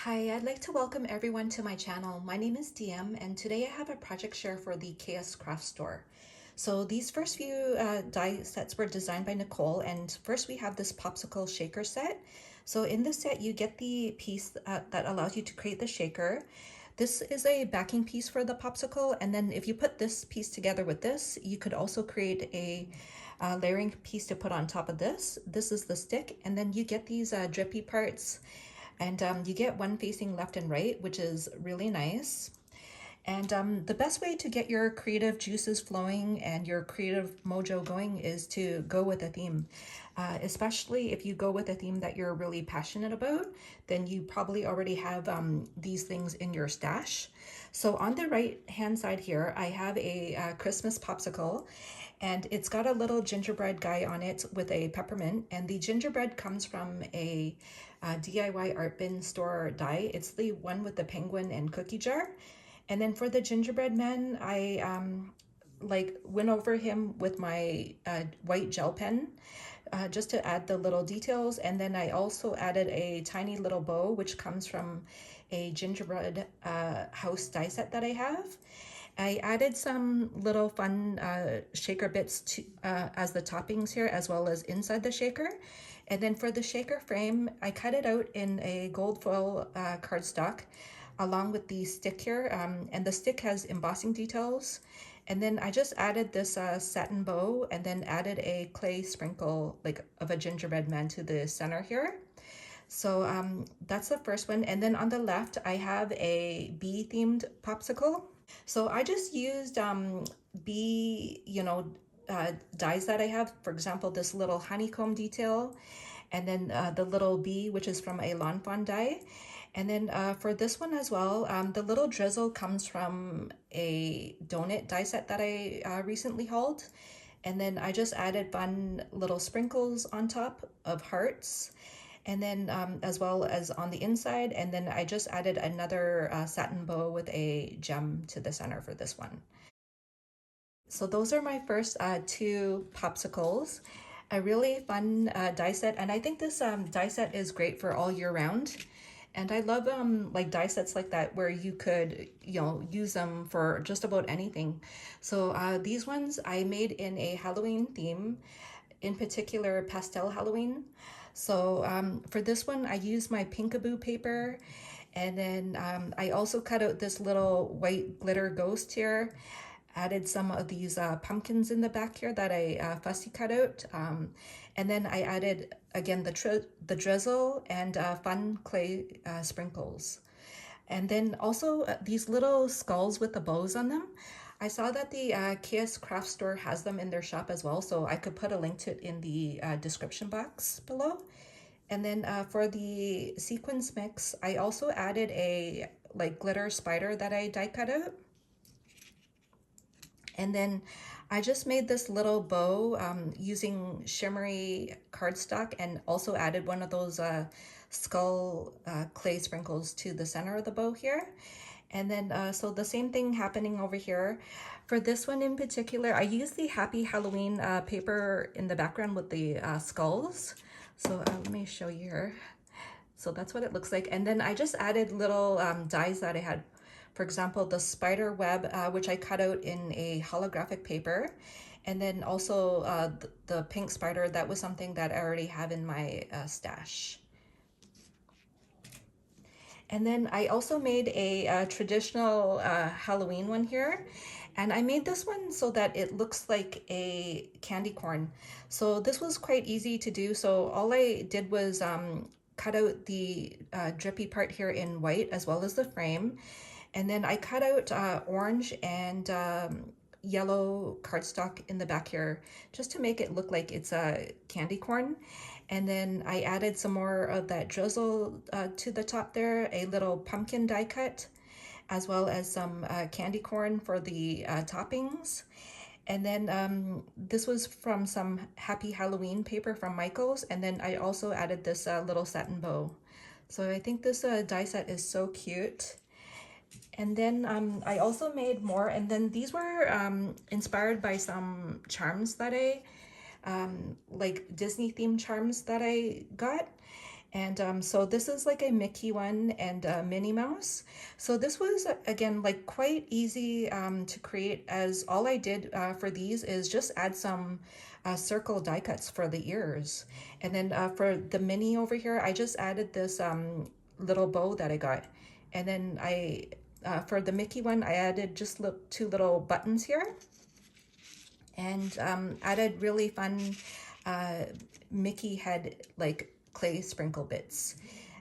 Hi, I'd like to welcome everyone to my channel. My name is DM and today I have a project share for the KSCRAFT Store. So these first few die sets were designed by Nicole, and first we have this Popsicle shaker set. So in this set you get the piece that allows you to create the shaker. This is a backing piece for the Popsicle, and then if you put this piece together with this, you could also create a layering piece to put on top of this. This is the stick, and then you get these drippy parts, and you get one facing left and right, which is really nice. And the best way to get your creative juices flowing and your creative mojo going is to go with a theme. Especially if you go with a theme that you're really passionate about, then you probably already have these things in your stash. So on the right hand side here, I have a Christmas popsicle, and it's got a little gingerbread guy on it with a peppermint, and the gingerbread comes from a DIY art bin store die. It's the one with the penguin and cookie jar. And then for the gingerbread man, I went over him with my white gel pen just to add the little details. And then I also added a tiny little bow, which comes from a gingerbread house die set that I have. I added some little fun shaker bits to, as the toppings here, as well as inside the shaker. And then for the shaker frame, I cut it out in a gold foil cardstock along with the stick here. And the stick has embossing details. And then I just added this satin bow and then added a clay sprinkle of a gingerbread man to the center here. So that's the first one. And then on the left, I have a bee themed popsicle. So I just used bee, dies that I have. For example, this little honeycomb detail, and then the little bee, which is from a lawn fawn die. And then for this one as well, the little drizzle comes from a donut die set that I recently hauled. And then I just added fun little sprinkles on top of hearts, and then as well as on the inside. And then I just added another satin bow with a gem to the center for this one. So those are my first two popsicles. A really fun die set, and I think this die set is great for all year round. And I love like die sets like that where you could, use them for just about anything. So these ones I made in a Halloween theme, in particular pastel Halloween. So for this one, I used my Pinkaboo paper, and then I also cut out this little white glitter ghost here, added some of these pumpkins in the back here that I fussy cut out. And then I added, again, the drizzle and fun clay sprinkles. And then also these little skulls with the bows on them. I saw that the KSCRAFT Store has them in their shop as well, so I could put a link to it in the description box below. And then for the sequins mix, I also added a glitter spider that I die cut out. And then I just made this little bow using shimmery cardstock, and also added one of those skull clay sprinkles to the center of the bow here. And then so the same thing happening over here. For this one in particular, I used the Happy Halloween paper in the background with the skulls. So let me show you here. So that's what it looks like. And then I just added little dies that I had. For example, the spider web, which I cut out in a holographic paper. And then also the pink spider, that was something that I already have in my stash. And then I also made a traditional Halloween one here. And I made this one so that it looks like a candy corn. So this was quite easy to do. So all I did was cut out the drippy part here in white, as well as the frame. And then I cut out orange and yellow cardstock in the back here, just to make it look like it's a candy corn. And then I added some more of that drizzle to the top there, a little pumpkin die cut, as well as some candy corn for the toppings. And then this was from some Happy Halloween paper from Michael's. And then I also added this little satin bow. So I think this die set is so cute. And then I also made more, and then these were inspired by some charms that I, like Disney themed charms that I got. And so this is like a Mickey one and a Minnie Mouse. So this was, again, like quite easy to create, as all I did for these is just add some circle die cuts for the ears. And then for the Minnie over here, I just added this little bow that I got. And then for the Mickey one, I added just two little buttons here, and added really fun Mickey head like clay sprinkle bits.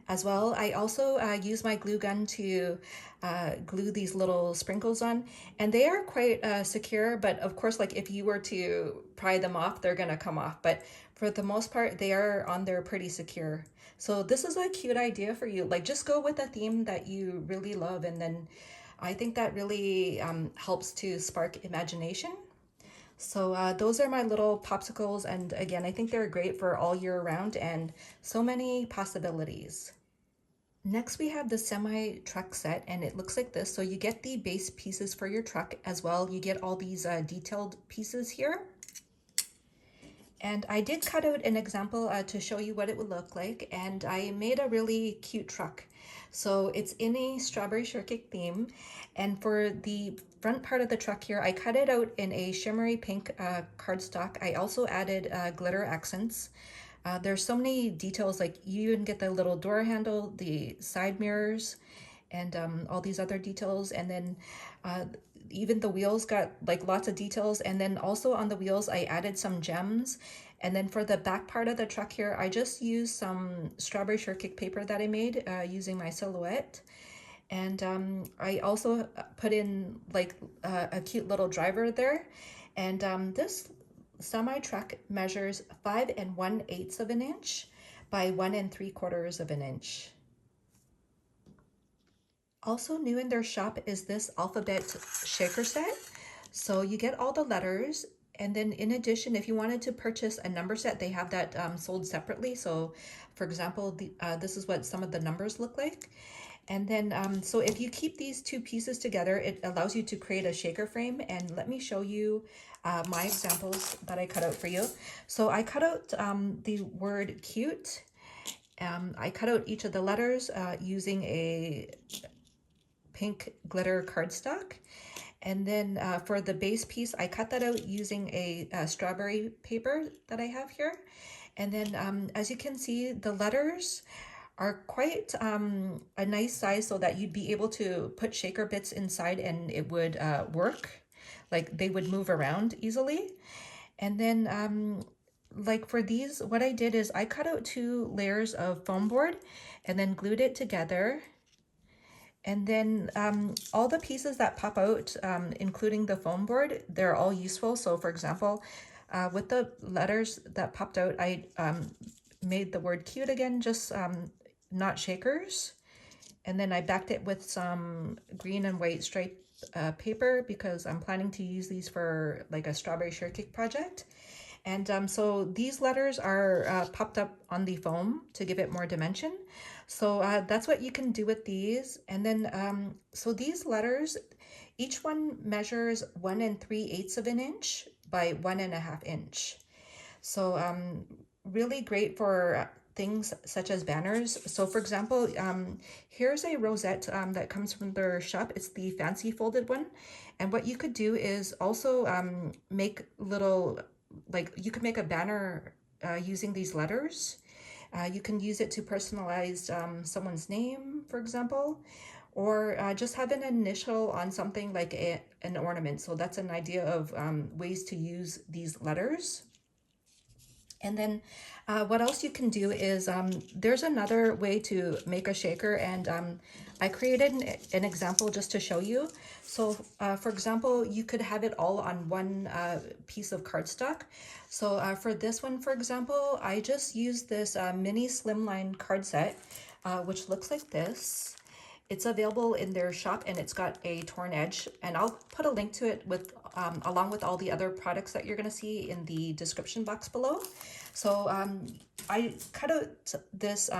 As well, I also use my glue gun to glue these little sprinkles on, and they are quite secure, but of course, like if you were to pry them off, they're gonna come off, but for the most part, they are on there pretty secure. So this is a cute idea for you. Like just go with a theme that you really love, and then I think that really helps to spark imagination. So those are my little popsicles, and again, I think they're great for all year round and so many possibilities. Next, we have the semi truck set, and it looks like this. So you get the base pieces for your truck as well. You get all these detailed pieces here. And I did cut out an example to show you what it would look like, and I made a really cute truck. So it's in a strawberry shortcake theme, and for the front part of the truck here, I cut it out in a shimmery pink cardstock. I also added glitter accents. There's so many details, like you even get the little door handle, the side mirrors, and all these other details, and then even the wheels got like lots of details. And then also on the wheels I added some gems. And then for the back part of the truck here, I just used some strawberry shortcake paper that I made using my silhouette. And I also put in like a cute little driver there. And this semi truck measures 5 1/8 of an inch by 1 3/4 of an inch. Also new in their shop is this alphabet shaker set. So you get all the letters, and then in addition, if you wanted to purchase a number set, they have that sold separately. So for example, this is what some of the numbers look like. And then, so if you keep these two pieces together, it allows you to create a shaker frame. And let me show you my examples that I cut out for you. So I cut out the word cute. I cut out each of the letters using a pink glitter cardstock. And then for the base piece, I cut that out using a strawberry paper that I have here. And then as you can see, the letters are quite a nice size so that you'd be able to put shaker bits inside and it would work. Like they would move around easily. And then like for these, what I did is I cut out 2 layers of foam board and then glued it together. And then all the pieces that pop out, including the foam board, they're all useful. So for example, with the letters that popped out, I made the word cute again, just not shakers. And then I backed it with some green and white striped paper because I'm planning to use these for like a strawberry shortcake project. And so these letters are popped up on the foam to give it more dimension. So that's what you can do with these. And then, so these letters, each one measures 1 3/8 of an inch by 1 1/2 inch. So really great for things such as banners. So for example, here's a rosette that comes from their shop. It's the fancy folded one. And what you could do is also make little, like you could make a banner using these letters. You can use it to personalize someone's name, for example, or just have an initial on something like an ornament. So that's an idea of ways to use these letters. And then what else you can do is there's another way to make a shaker, and I created an example just to show you. So for example, you could have it all on one piece of cardstock. So for this one, for example, I just used this mini slimline card set, which looks like this. It's available in their shop and it's got a torn edge, and I'll put a link to it with along with all the other products that you're going to see in the description box below. So I cut out this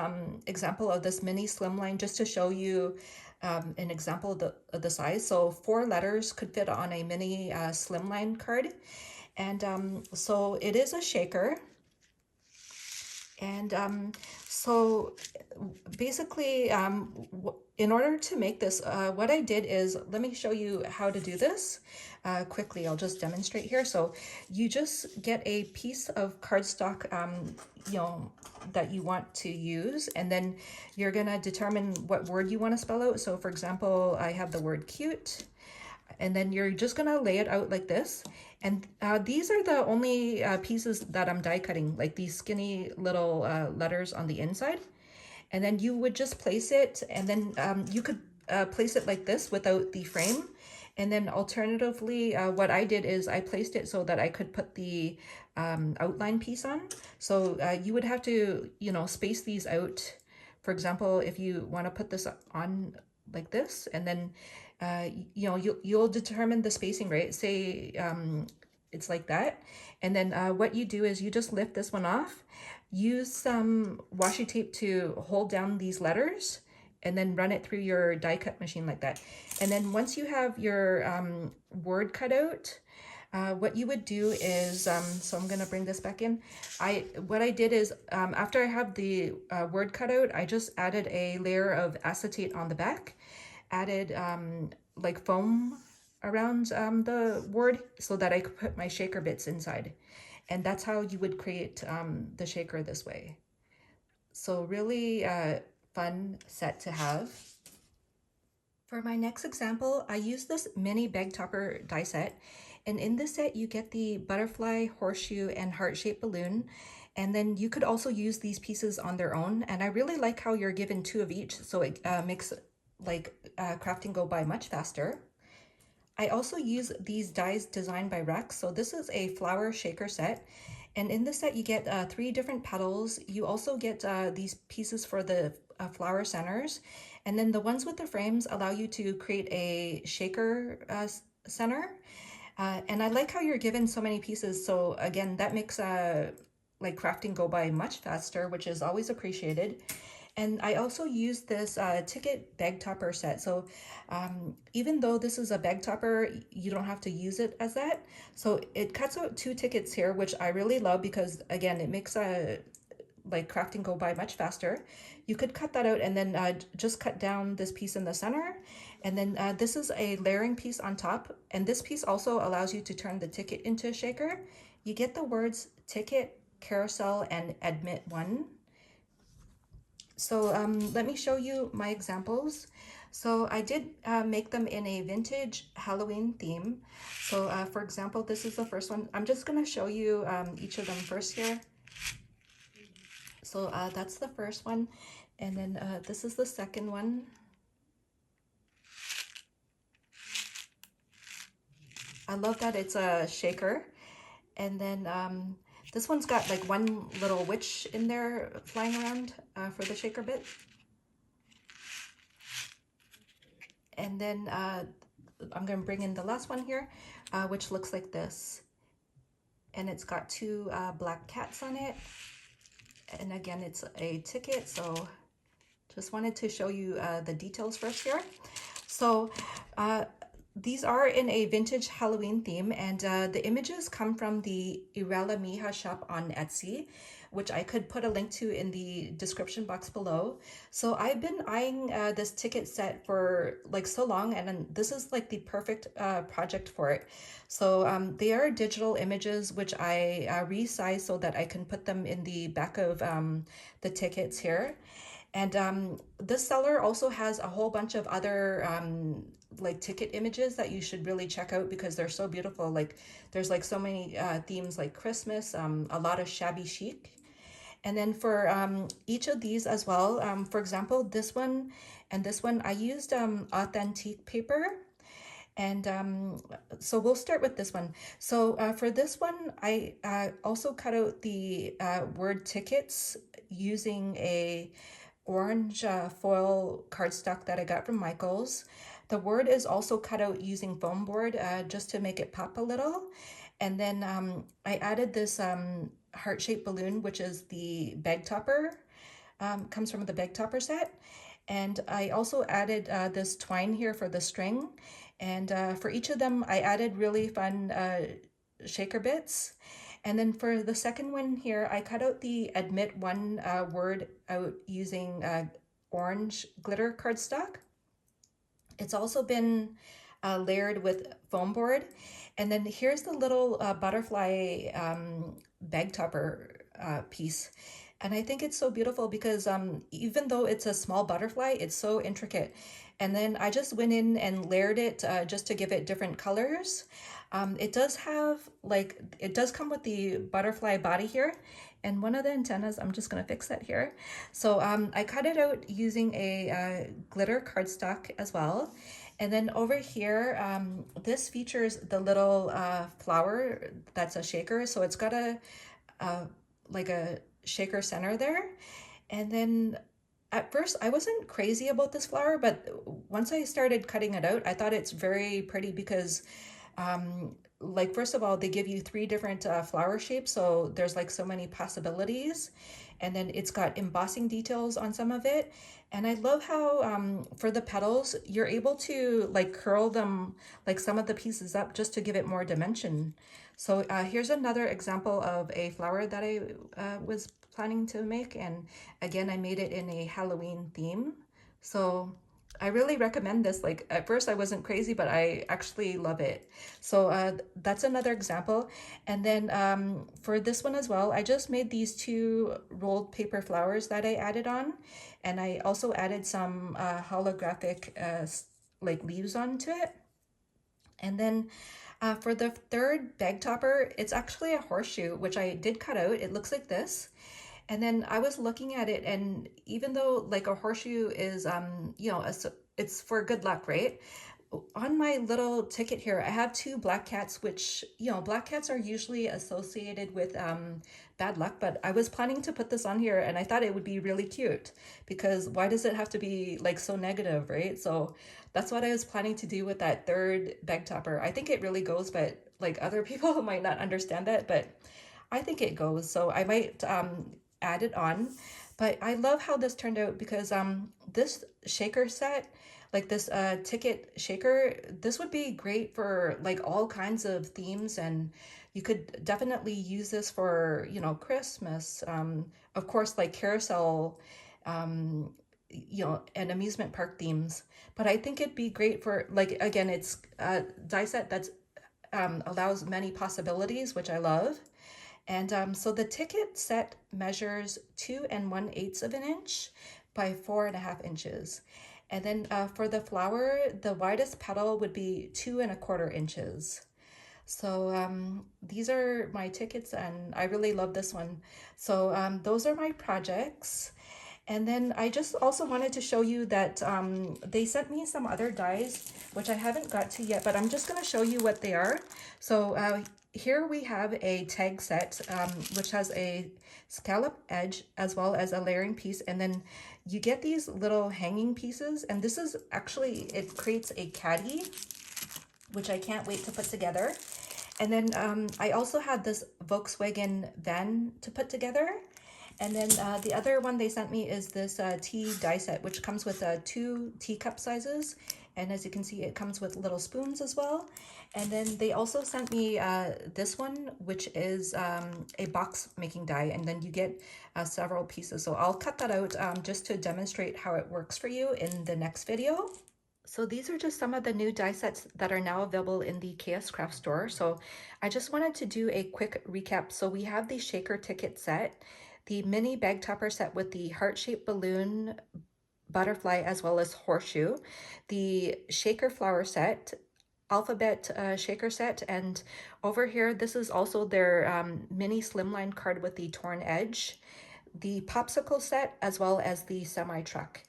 example of this mini slimline just to show you an example of the size. So 4 letters could fit on a mini slimline card. And so it is a shaker. And so basically, in order to make this, what I did is, let me show you how to do this quickly. I'll just demonstrate here. So you just get a piece of cardstock, you know, that you want to use, and then you're gonna determine what word you want to spell out. So for example, I have the word cute, and then you're just gonna lay it out like this. And these are the only pieces that I'm die cutting, like these skinny little letters on the inside. And then you would just place it, and then you could place it like this without the frame. And then alternatively, what I did is I placed it so that I could put the outline piece on. So you would have to, you know, space these out. For example, if you want to put this on like this, and then you know, you'll determine the spacing, right? Say it's like that. And then what you do is you just lift this one off, use some washi tape to hold down these letters, and then run it through your die cut machine like that. And then once you have your word cut out, what you would do is, so I'm gonna bring this back in. What I did is, after I have the word cut out, I just added a layer of acetate on the back, added like foam around the word so that I could put my shaker bits inside. And that's how you would create the shaker this way. So really fun set to have. For my next example, I used this mini bag topper die set. And in this set, you get the butterfly, horseshoe, and heart-shaped balloon. And then you could also use these pieces on their own. And I really like how you're given 2 of each, so it makes like crafting go by much faster. I also use these dies designed by Rex. So this is a flower shaker set. And in this set, you get 3 different petals. You also get these pieces for the flower centers. And then the ones with the frames allow you to create a shaker center. And I like how you're given so many pieces. So again, that makes like crafting go by much faster, which is always appreciated. And I also used this ticket bag topper set. So even though this is a bag topper, you don't have to use it as that. So it cuts out 2 tickets here, which I really love because again, it makes like crafting go by much faster. You could cut that out and then just cut down this piece in the center. And then this is a layering piece on top. And this piece also allows you to turn the ticket into a shaker. You get the words ticket, carousel, and admit one. So let me show you my examples. So I did make them in a vintage Halloween theme. So for example, this is the first one. I'm just gonna show you each of them first here. So that's the first one. And then this is the second one. I love that it's a shaker. And then this one's got like one little witch in there flying around for the shaker bit. And then I'm going to bring in the last one here, which looks like this. And it's got 2 black cats on it. And again, it's a ticket. So just wanted to show you the details first here. So these are in a vintage Halloween theme, and the images come from the Iralamija Shop on Etsy, which I could put a link to in the description box below. So I've been eyeing this ticket set for like so long, and this is like the perfect project for it. So they are digital images, which I resize so that I can put them in the back of the tickets here. And this seller also has a whole bunch of other like ticket images that you should really check out because they're so beautiful. Like there's like so many themes like Christmas, a lot of shabby chic. And then for each of these as well, for example, this one and this one, I used authentic paper. And so we'll start with this one. So for this one, I also cut out the word tickets using a orange foil cardstock that I got from Michael's. The word is also cut out using foam board just to make it pop a little. And then I added this heart-shaped balloon, which is the bag topper, comes from the bag topper set. And I also added this twine here for the string. And for each of them, I added really fun shaker bits. And then for the second one here, I cut out the admit one word out using orange glitter cardstock. It's also been layered with foam board. And then here's the little butterfly bag topper piece. And I think it's so beautiful because even though it's a small butterfly, it's so intricate. And then I just went in and layered it just to give it different colors. It does have like, it does come with the butterfly body here. And one of the antennas, I'm just gonna fix that here. So I cut it out using a glitter cardstock as well. And then over here, this features the little flower that's a shaker. So it's got a like a shaker center there. And then at first I wasn't crazy about this flower, but once I started cutting it out, I thought it's very pretty because like first of all, they give you 3 different flower shapes, so there's like so many possibilities. And then it's got embossing details on some of it. And I love how for the petals, you're able to like curl them, like some of the pieces up just to give it more dimension. So here's another example of a flower that I was planning to make. And again, I made it in a Halloween theme. So I really recommend this. Like at first I wasn't crazy, but I actually love it. So that's another example. And then for this one as well, I just made these 2 rolled paper flowers that I added on. And I also added some holographic like leaves onto it. And then for the third bag topper, it's actually a horseshoe, which I did cut out. It looks like this. And then I was looking at it, and even though like a horseshoe is, you know, it's for good luck, right? On my little ticket here, I have 2 black cats, which, you know, black cats are usually associated with bad luck, but I was planning to put this on here and I thought it would be really cute because why does it have to be like so negative, right? So that's what I was planning to do with that third bag topper. I think it really goes, but like other people might not understand that, but I think it goes. So I might add it on. But I love how this turned out because this shaker set, like this ticket shaker, this would be great for like all kinds of themes, and you could definitely use this for, you know, Christmas, of course, like carousel, you know, and amusement park themes. But I think it'd be great for like, again, it's a die set that's allows many possibilities, which I love. And so the ticket set measures 2 1/8 of an inch by 4.5 inches. And then for the flower, the widest petal would be 2 1/4 inches. So these are my tickets and I really love this one. So those are my projects. And then I just also wanted to show you that they sent me some other dies, which I haven't got to yet, but I'm just going to show you what they are. So here we have a tag set, which has a scallop edge as well as a layering piece. And then you get these little hanging pieces. And this is actually, it creates a caddy, which I can't wait to put together. And then I also had this Volkswagen van to put together. And then the other one they sent me is this tea die set, which comes with 2 teacup sizes. And as you can see, it comes with little spoons as well. And then they also sent me this one, which is a box making die. And then you get several pieces. So I'll cut that out just to demonstrate how it works for you in the next video. So these are just some of the new die sets that are now available in the KSCRAFT store. So I just wanted to do a quick recap. So we have the shaker ticket set, the mini bag topper set with the heart-shaped balloon, butterfly, as well as horseshoe, the shaker flower set, alphabet shaker set, and over here, this is also their mini slimline card with the torn edge, the popsicle set, as well as the semi-truck.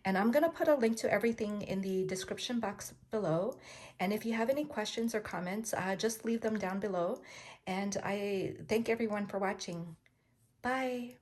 And I'm gonna put a link to everything in the description box below. And if you have any questions or comments, just leave them down below. And I thank everyone for watching. Bye.